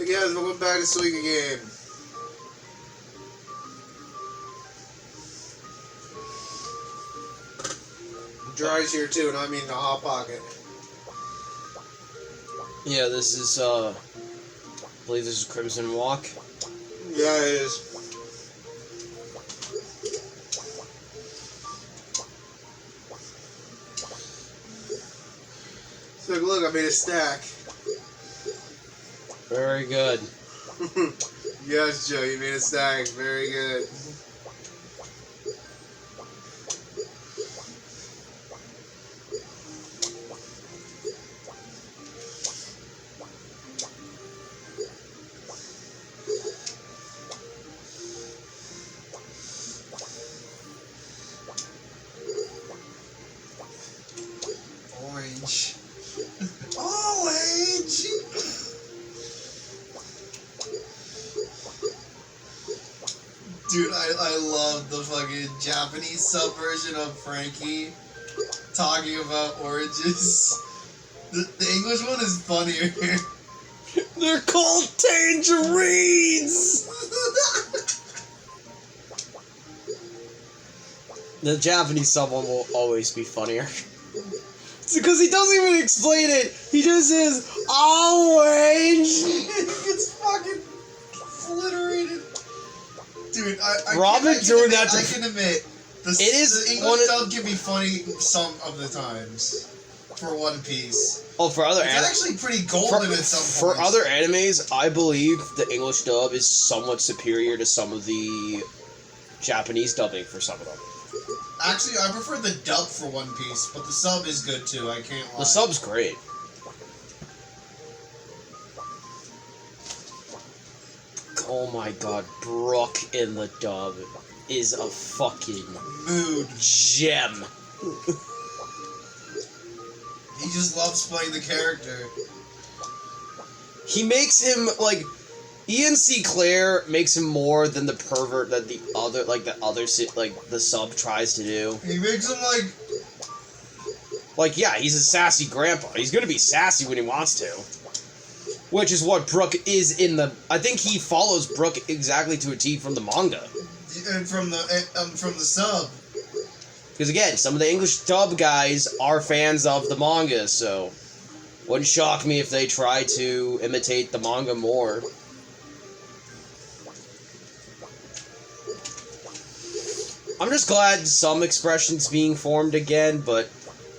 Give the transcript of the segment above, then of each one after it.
Again, welcome back to Suika game. Dry's here too, and I mean the Hot Pocket. Yeah, this is, I believe this is Crimson Walk. Yeah, it is. So look, I made a stack. Very good. Yes, Joe, you made a stack. Very good. Orange. Orange! Dude, I love the fucking Japanese subversion of Frankie talking about oranges. The English one is funnier. They're called tangerines! The Japanese sub one will always be funnier. It's because he doesn't even explain it. He just says, orange! It's fucking obliterated. Dude, I Robin doing that I can admit, the English dub can be funny some of the times. For One Piece. Oh, for other it's actually pretty golden at some points. For other animes, I believe the English dub is somewhat superior to some of the Japanese dubbing for some of them. Actually, I prefer the dub for One Piece, but the sub is good too, I can't lie. The sub's great. Oh my god, Brooke in the dub is a fucking mood gem. He just loves playing the character. He makes him, like, Ian C. Clair makes him more than the pervert that the sub tries to do. He makes him, like, yeah, he's a sassy grandpa. He's gonna be sassy when he wants to. Which is what Brooke is in the... I think he follows Brooke exactly to a T from the manga. And from the sub. Because again, some of the English dub guys are fans of the manga, so... Wouldn't shock me if they try to imitate the manga more. I'm just glad some expressions being formed again, but...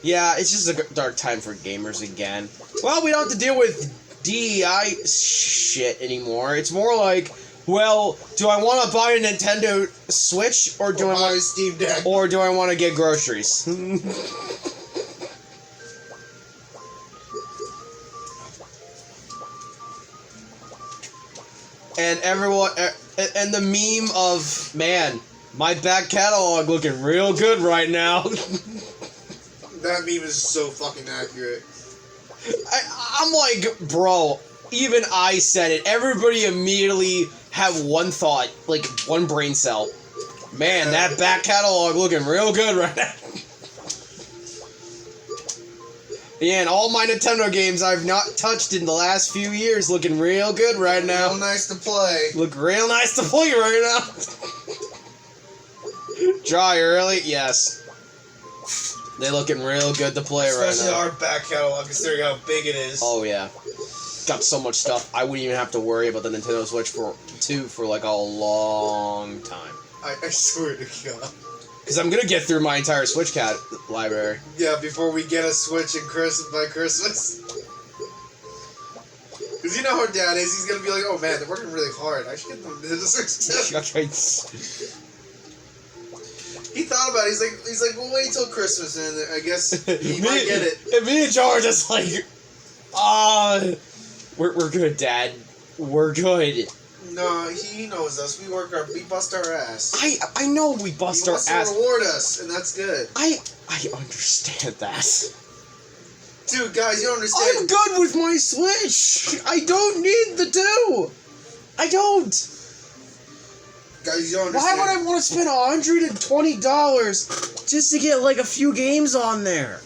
Yeah, it's just a dark time for gamers again. Well, we don't have to deal with DEI shit anymore. It's more like, well, do I want to buy a Nintendo Switch or do I want Steam Deck, or do I want to get groceries? And everyone, and the meme of, man, my back catalog looking real good right now. That meme is so fucking accurate. I'm like, bro, even I said it. Everybody immediately had one thought, like one brain cell. Man, that back catalog looking real good right now. Yeah, and all my Nintendo games I've not touched in the last few years looking real good right now. Real nice to play. Look real nice to play right now. Dry early? Yes. They looking real good to play right now. Especially our back catalog, considering how big it is. Oh, yeah. Got so much stuff, I wouldn't even have to worry about the Nintendo Switch for like a long time. I swear to God. Because I'm gonna get through my entire Switch cat library. Yeah, before we get a Switch by Christmas. Because you know how Dad is, he's gonna be like, oh man, they're working really hard. I should get them Nintendo Switch too. He thought about it. He's like, we'll wait till Christmas, and I guess he might get it. And me and Joe are just like, we're good, Dad. We're good. No, he knows us. We bust our ass. I know we bust our ass. He wants to reward us, and that's good. I understand that. Dude, guys, you don't understand. I'm good with my Switch. I don't need the 2. I don't. Guys, you don't understand. Why would I want to spend $120 just to get like a few games on there?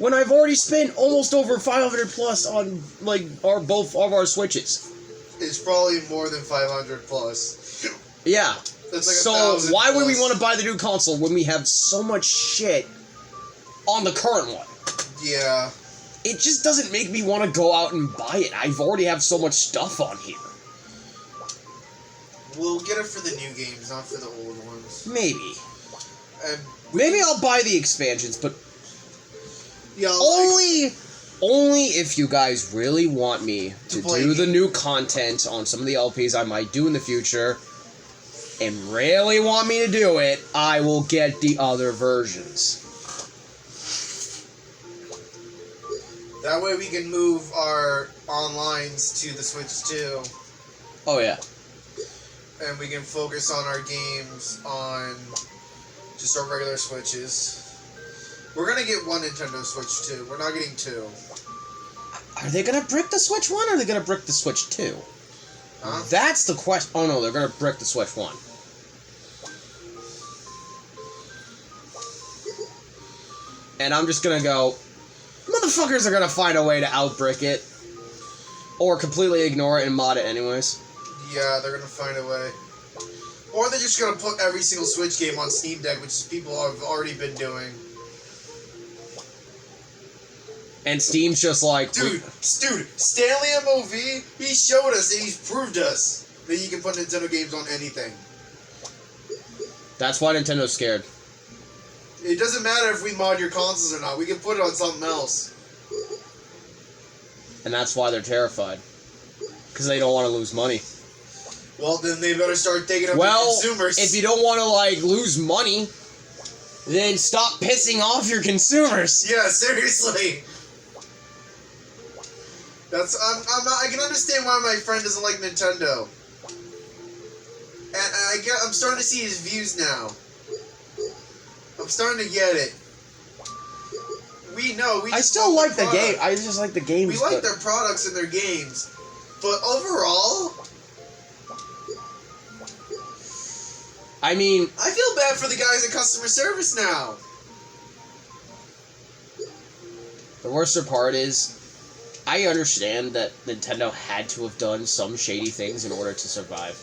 when I've already spent almost over 500 plus on like both of our Switches. It's probably more than 500 plus. Yeah. That's like so 1,000 why would we plus. want to buy the new console when we have so much shit on the current one? Yeah. It just doesn't make me want to go out and buy it. I've already have so much stuff on here. We'll get it for the new games, not for the old ones. Maybe. And Maybe I'll buy the expansions, but yeah, only if you guys really want me to play do the new content on some of the LPs I might do in the future, and really want me to do it, I will get the other versions. that way we can move our onlines to the Switch too, Oh yeah. and we can focus on our games on just our regular Switches. We're gonna get one Nintendo Switch too. We're not getting two. Are they gonna brick the Switch 1 or are they gonna brick the Switch 2? Huh? That's the question. Oh no, they're gonna brick the Switch 1. And I'm just gonna go, motherfuckers are gonna find a way to outbrick it. Or completely ignore it and mod it anyways. Yeah, they're gonna find a way. Or they're just gonna put every single Switch game on Steam Deck, which is people have already been doing. And Steam's just like, Dude, Stanley MOV, he showed us and he's proved us that you can put Nintendo games on anything. that's why Nintendo's scared. It doesn't matter if we mod your consoles or not, we can put it on something else. And that's why they're terrified. Because they don't want to lose money. Well, then they better start thinking of Well, consumers. if you don't want to, like, lose money, then stop pissing off your consumers. Yeah, seriously. I can understand why my friend doesn't like Nintendo. And I'm starting to see his views now. I'm starting to get it. I still like the game. I just like the games. We like their products and their games. But overall, I mean, I feel bad for the guys at customer service now. the worst part is, I understand that Nintendo had to have done some shady things in order to survive.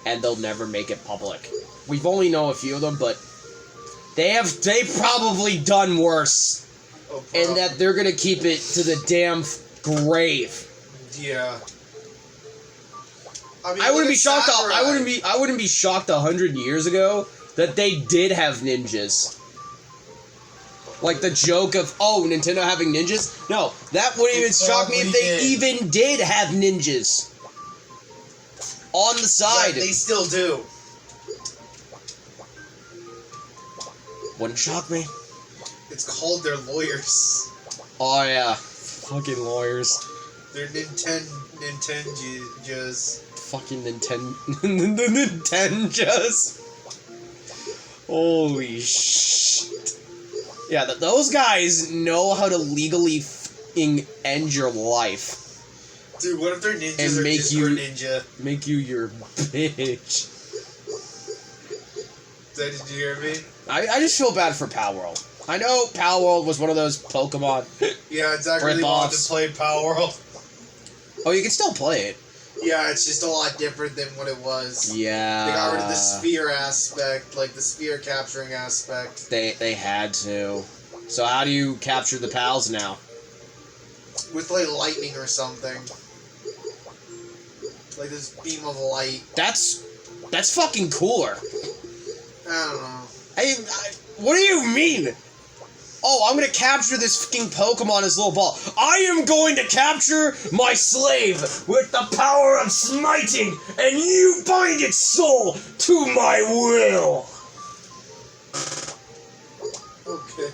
And they'll never make it public. We've only know a few of them, but they've probably done worse. Oh, and that they're gonna keep it to the damn grave. Yeah. I mean, I wouldn't look be at shocked. Sakurai. I wouldn't be shocked 100 years ago that they did have ninjas. Like the joke of, oh, Nintendo having ninjas? No, that wouldn't even shock me if they even did have ninjas. On the side. Yeah, they still do. Wouldn't shock me. It's called their lawyers. Oh yeah. Fucking lawyers. They're Nintendos. Fucking Nintendos. Holy shit. Yeah, those guys know how to legally f***ing end your life. Dude, what if they're ninjas And or make just you- for ninja? Make you your bitch. Did you hear me? I just feel bad for Palworld. I know Palworld was one of those Pokemon. Yeah, Zach really wanted Rip-offs. to play Power World. Oh, you can still play it. Yeah, it's just a lot different than what it was. Yeah. They got rid of the sphere aspect, like the sphere capturing aspect. They had to. So how do you capture the pals now? With like lightning or something. Like this beam of light. That's fucking cooler. I don't know. What do you mean? Oh, I'm gonna capture this fucking Pokemon, this little ball. I am going to capture my slave with the power of smiting, and you bind its soul to my will. Okay.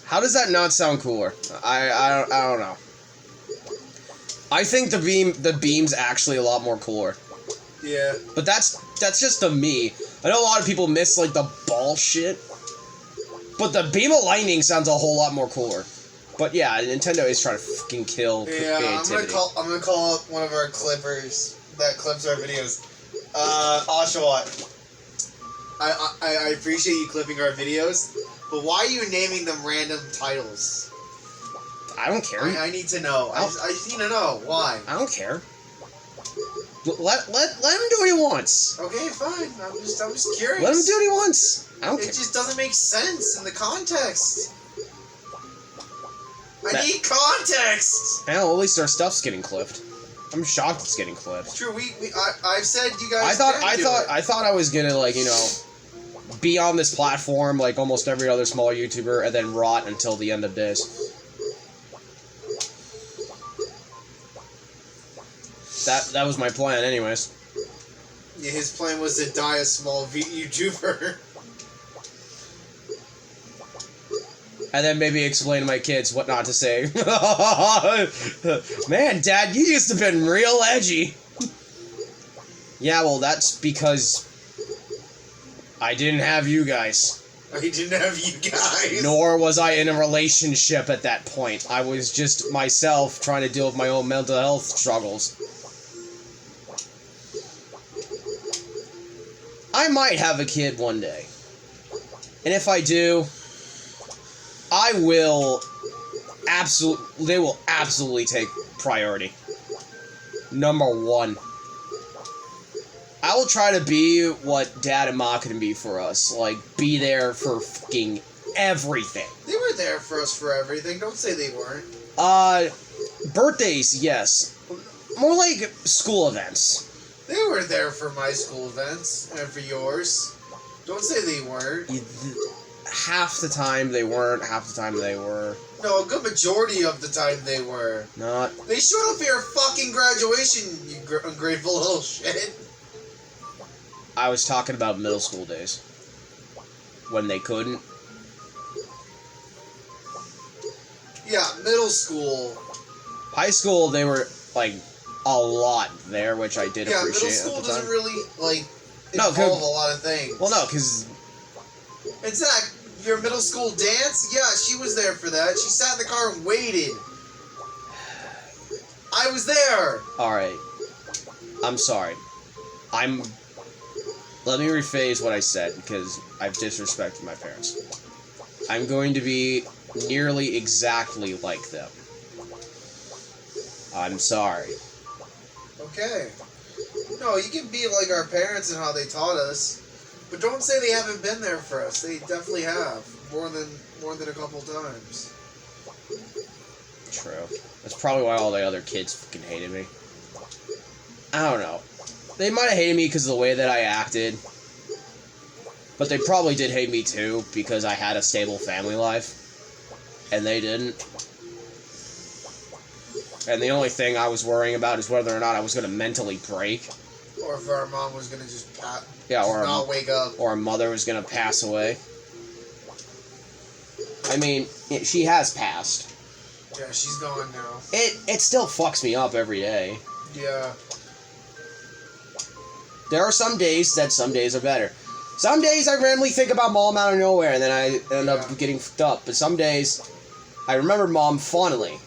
How does that not sound cooler? I don't know. I think the beam's actually a lot more cooler. Yeah. But that's just to me. I know a lot of people miss like the ball shit. But the beam of lightning sounds a whole lot more cooler. But yeah, Nintendo is trying to fucking kill creativity. I'm gonna call up one of our clippers that clips our videos. Oshawott. I appreciate you clipping our videos, But why are you naming them random titles? I don't care. I need to know. I just need to know. Why? I don't care. Let him do what he wants. Okay, fine. I'm just curious. Let him do what he wants. I don't care. It just doesn't make sense in the context. I need context! Well, at least our stuff's getting clipped. I'm shocked it's getting clipped. True, I've said you guys I thought I was gonna, like, you know, be on this platform like almost every other small YouTuber and then rot until the end of days. That was my plan anyways. Yeah, his plan was to die a small YouTuber. And then maybe explain to my kids what not to say. Man, Dad, you used to have been real edgy. Yeah, well, that's because I didn't have you guys. I didn't have you guys. Nor was I in a relationship at that point. I was just myself trying to deal with my own mental health struggles. I might have a kid one day. And if I do, they will absolutely take priority. Number one. I will try to be what Dad and Ma can be for us. Like, be there for fucking everything. They were there for us for everything. Don't say they weren't. Birthdays, yes. More like school events. They were there for my school events and for yours. Don't say they weren't. Half the time they weren't, half the time they were. No, a good majority of the time they were. Not. They showed up for your fucking graduation, you ungrateful little shit. I was talking about middle school days. When they couldn't. Yeah, middle school. High school, they were, like, a lot there, which I did appreciate at the time. Yeah, middle school doesn't really, like, No, involve a lot of things. Well, no, because... And Zach, your middle school dance? Yeah, she was there for that. She sat in the car and waited. I was there. Alright. I'm sorry. Let me rephrase what I said, because I've disrespected my parents. I'm going to be nearly exactly like them. I'm sorry. Okay. No, you can be like our parents and how they taught us, but don't say they haven't been there for us. They definitely have. More than a couple times. True. That's probably why all the other kids fucking hated me. I don't know. They might have hated me because of the way that I acted. But they probably did hate me too, because I had a stable family life. And they didn't. And the only thing I was worrying about is whether or not I was going to mentally break. Or if our mom was going to just not wake up. Or our mother was going to pass away. I mean, she has passed. Yeah, she's gone now. It still fucks me up every day. Yeah. There are some days are better. Some days I randomly think about Mom out of nowhere and then I end up getting fucked up. But some days I remember Mom fondly.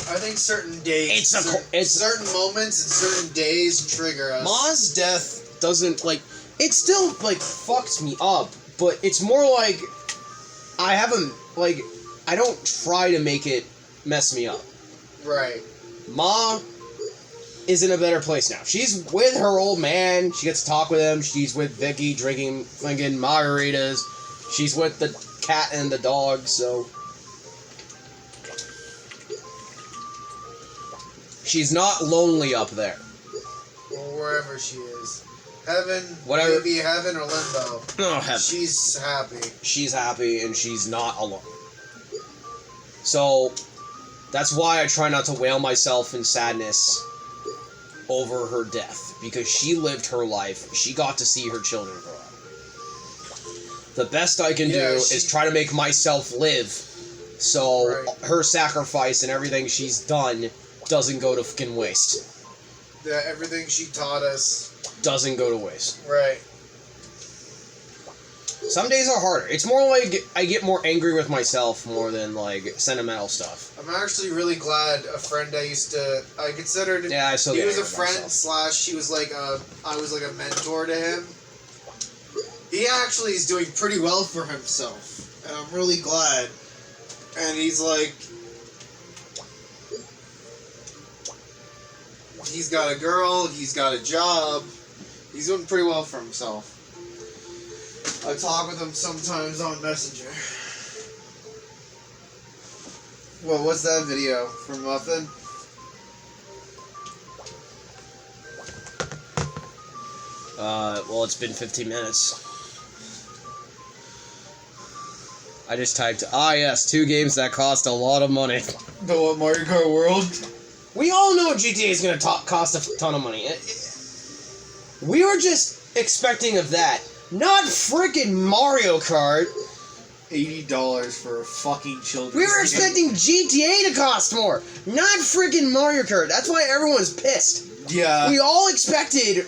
I think certain days, certain moments and certain days trigger us. Ma's death doesn't, like, it still, like, fucks me up. But it's more like I don't try to make it mess me up. Right. Ma is in a better place now. She's with her old man. She gets to talk with him. She's with Vicky drinking fucking margaritas. She's with the cat and the dog, so... She's not lonely up there. Or wherever she is. Heaven, whatever. Maybe heaven or limbo. No, heaven. She's happy. She's happy and she's not alone. So, that's why I try not to wail myself in sadness over her death. Because she lived her life. She got to see her children grow up. The best I can do is try to make myself live. So, her sacrifice and everything she's done doesn't go to fucking waste. That everything she taught us doesn't go to waste. Right. Some days are harder. It's more like I get more angry with myself more than, like, sentimental stuff. I'm actually really glad a friend I considered... Yeah, I still he get was a angry with friend myself. / she was like I was like a mentor to him. he actually is doing pretty well for himself, and I'm really glad. And he's like, he's got a girl, he's got a job, he's doing pretty well for himself. I talk with him sometimes on Messenger. Well, what's that video from Muffin? Well, it's been 15 minutes. I just typed, yes, 2 games that cost a lot of money. The what, Mario Kart World? We all know GTA is going to cost a ton of money. We were just expecting of that. Not freaking Mario Kart. $80 for a fucking children's We were expecting GTA to cost more. Not freaking Mario Kart. That's why everyone's pissed. Yeah. We all expected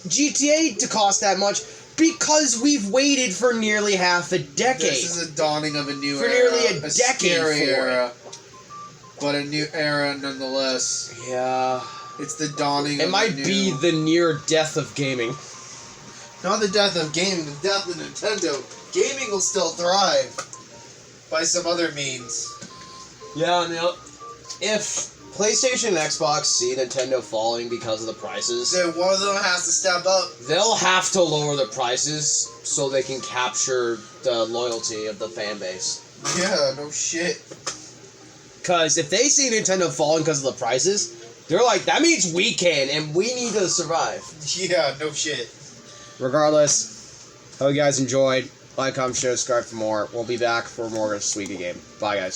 GTA to cost that much because we've waited for nearly half a decade. This is a dawning of a new for era. Nearly a decade scary for era. But a new era nonetheless. Yeah. It's the dawning of It might be the near death of gaming. Not the death of gaming, the death of Nintendo. Gaming will still thrive. By some other means. Yeah, no. If PlayStation and Xbox see Nintendo falling because of the prices, Then one of them has to step up. they'll have to lower the prices so they can capture the loyalty of the fan base. Yeah, no shit. Because if they see Nintendo falling because of the prices, they're like, that means we can, and we need to survive. Yeah, no shit. Regardless, hope you guys enjoyed. Like, comment, share, subscribe for more. We'll be back for more Suika game. Bye, guys.